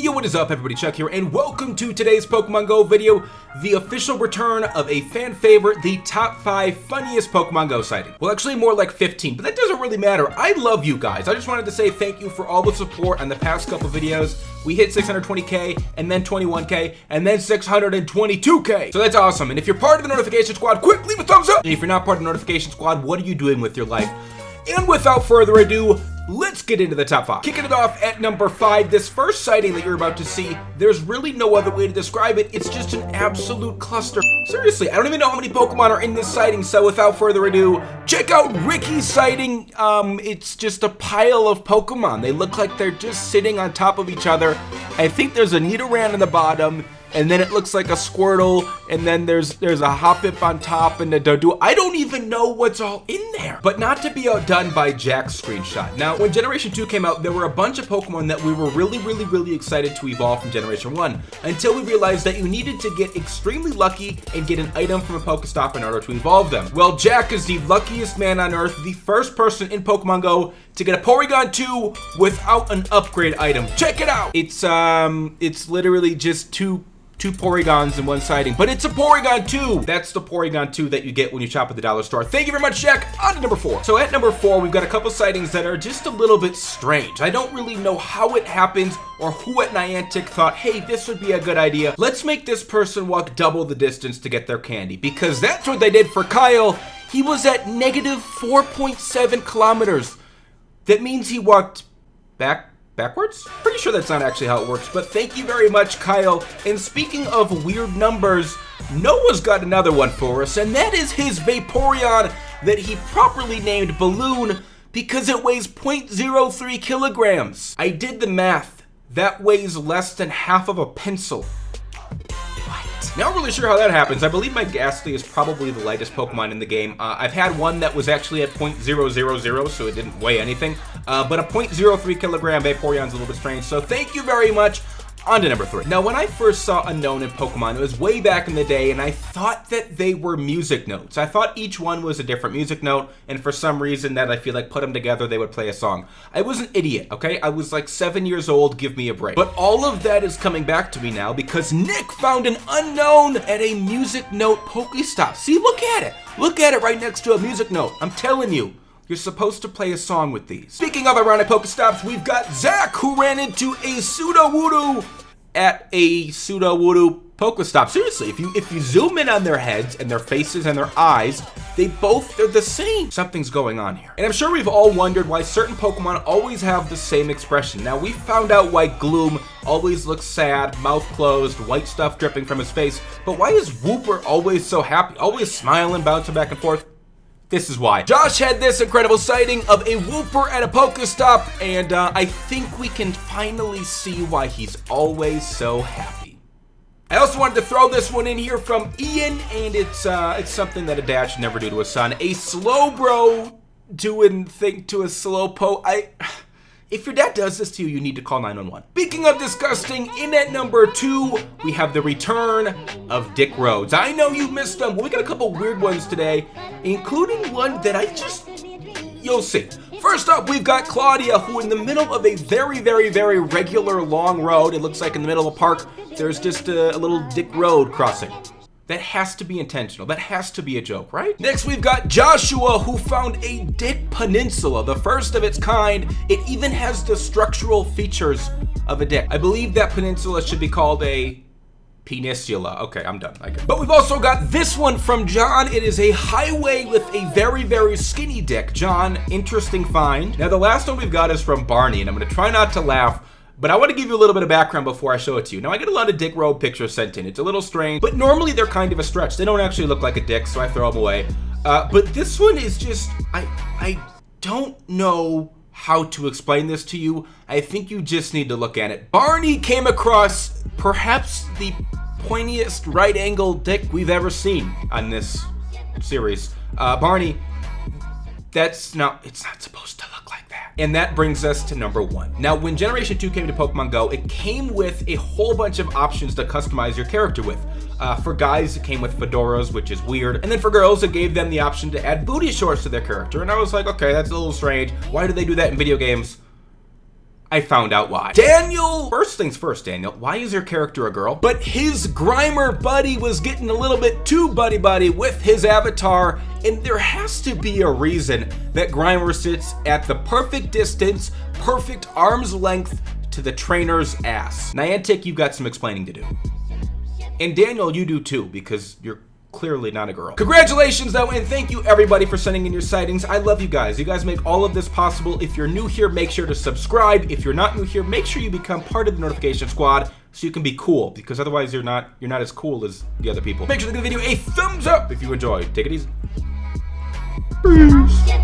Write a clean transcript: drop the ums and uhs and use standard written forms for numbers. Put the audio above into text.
Yo, what is up everybody, Chuck here, and welcome to today's Pokemon Go video, the official return of a fan favorite, the top 5 funniest Pokemon Go sighting. Well, actually more like 15, but that doesn't really matter. I love you guys. I just wanted to say thank you for all the support on the past couple videos. We hit 620k, and then 21k, and then 622k. So that's awesome, and if you're part of the notification squad, quick, leave a thumbs up! And if you're not part of the notification squad, what are you doing with your life? And without further ado, let's get into the top 5. Kicking it off at number 5, this first sighting that you're about to see, there's really no other way to describe it. It's just an absolute cluster. Seriously, I don't even know how many Pokemon are in this sighting, so without further ado, check out Ricky's sighting. It's just a pile of Pokemon. They look like they're just sitting on top of each other. I think there's a Nidoran in the bottom, and then it looks like a Squirtle, and then there's a Hoppip on top and a Doduo. I don't even know what's all in there. But not to be outdone by Jack's screenshot. Now, when Generation 2 came out, there were a bunch of Pokemon that we were really excited to evolve from Generation 1, until we realized that you needed to get extremely lucky and get an item from a Pokestop in order to evolve them. Well, Jack is the luckiest man on Earth, the first person in Pokemon Go to get a Porygon 2 without an upgrade item. Check it out! It's literally just two Porygons in one sighting, but it's a Porygon 2. That's the Porygon 2 that you get when you shop at the dollar store. Thank you very much, Jack. On to number 4. So at number 4, we've got a couple sightings that are just a little bit strange. I don't really know how it happens or who at Niantic thought, hey, this would be a good idea. Let's make this person walk double the distance to get their candy, because that's what they did for Kyle. He was at negative 4.7 kilometers. That means he walked backwards? Pretty sure that's not actually how it works, but thank you very much, Kyle. And speaking of weird numbers, Noah's got another one for us, and that is his Vaporeon that he properly named Balloon because it weighs 0.03 kilograms. I did the math. That weighs less than half of a pencil. Not really sure how that happens. I believe my Ghastly is probably the lightest Pokemon in the game. I've had one that was actually at 0.000, so it didn't weigh anything. But a 0.03 kilogram Vaporeon's a little bit strange, so thank you very much. On to number 3. Now, when I first saw Unknown in Pokemon, it was way back in the day, and I thought that they were music notes. I thought each one was a different music note, and for some reason that I feel like put them together, they would play a song. I was an idiot, okay? I was like 7 years old, give me a break. But all of that is coming back to me now because Nick found an Unknown at a music note Pokestop. See, look at it. Look at it right next to a music note. I'm telling you. You're supposed to play a song with these. Speaking of ironic Pokestops, we've got Zach, who ran into a Sudowoodo at a Sudowoodo Pokestop. Seriously, if you zoom in on their heads and their faces and their eyes, they're the same. Something's going on here. And I'm sure we've all wondered why certain Pokemon always have the same expression. Now, we found out why Gloom always looks sad, mouth closed, white stuff dripping from his face. But why is Wooper always so happy, always smiling, bouncing back and forth? This is why. Josh had this incredible sighting of a Wooper at a Pokestop, and I think we can finally see why he's always so happy. I also wanted to throw this one in here from Ian, and it's something that a dad should never do to his son. A slow bro doing thing to a slow po. If your dad does this to you, you need to call 911. Speaking of disgusting, in at number 2, we have the return of Dick Rhodes. I know you missed them. We got a couple weird ones today, including one that you'll see. First up, we've got Claudia, who in the middle of a very regular long road, it looks like in the middle of a park, there's just a little Dick Road crossing. That has to be intentional. That has to be a joke, right? Next, we've got Joshua, who found a Dick Peninsula, the first of its kind. It even has the structural features of a dick. I believe that peninsula should be called a Penisula. Okay, I'm done. But we've also got this one from John. It is a highway with a very skinny dick. John, interesting find. Now, the last one we've got is from Barney, and I'm gonna try not to laugh, but I want to give you a little bit of background before I show it to you. Now, I get a lot of Dick Road pictures sent in. It's a little strange, but normally they're kind of a stretch. They don't actually look like a dick, so I throw them away. But this one is just, I don't know how to explain this to you. I think you just need to look at it. Barney came across perhaps the pointiest right-angle dick we've ever seen on this series. Barney, it's not supposed to look like that. And that brings us to number 1. Now, when Generation 2 came to Pokemon Go, it came with a whole bunch of options to customize your character with. For guys, it came with fedoras, which is weird. And then for girls, it gave them the option to add booty shorts to their character. And I was like, okay, that's a little strange. Why do they do that in video games? I found out why. Daniel, first things first, Daniel, why is your character a girl? But his Grimer buddy was getting a little bit too buddy-buddy with his avatar, and there has to be a reason that Grimer sits at the perfect distance, perfect arm's length to the trainer's ass. Niantic, you've got some explaining to do. And Daniel, you do too, because you're clearly not a girl. Congratulations though, and thank you everybody for sending in your sightings. I love you guys. You guys make all of this possible. If you're new here, make sure to subscribe. If you're not new here, make sure you become part of the notification squad so you can be cool, because otherwise you're not as cool as the other people. Make sure to give the video a thumbs up if you enjoyed. Take it easy. Peace.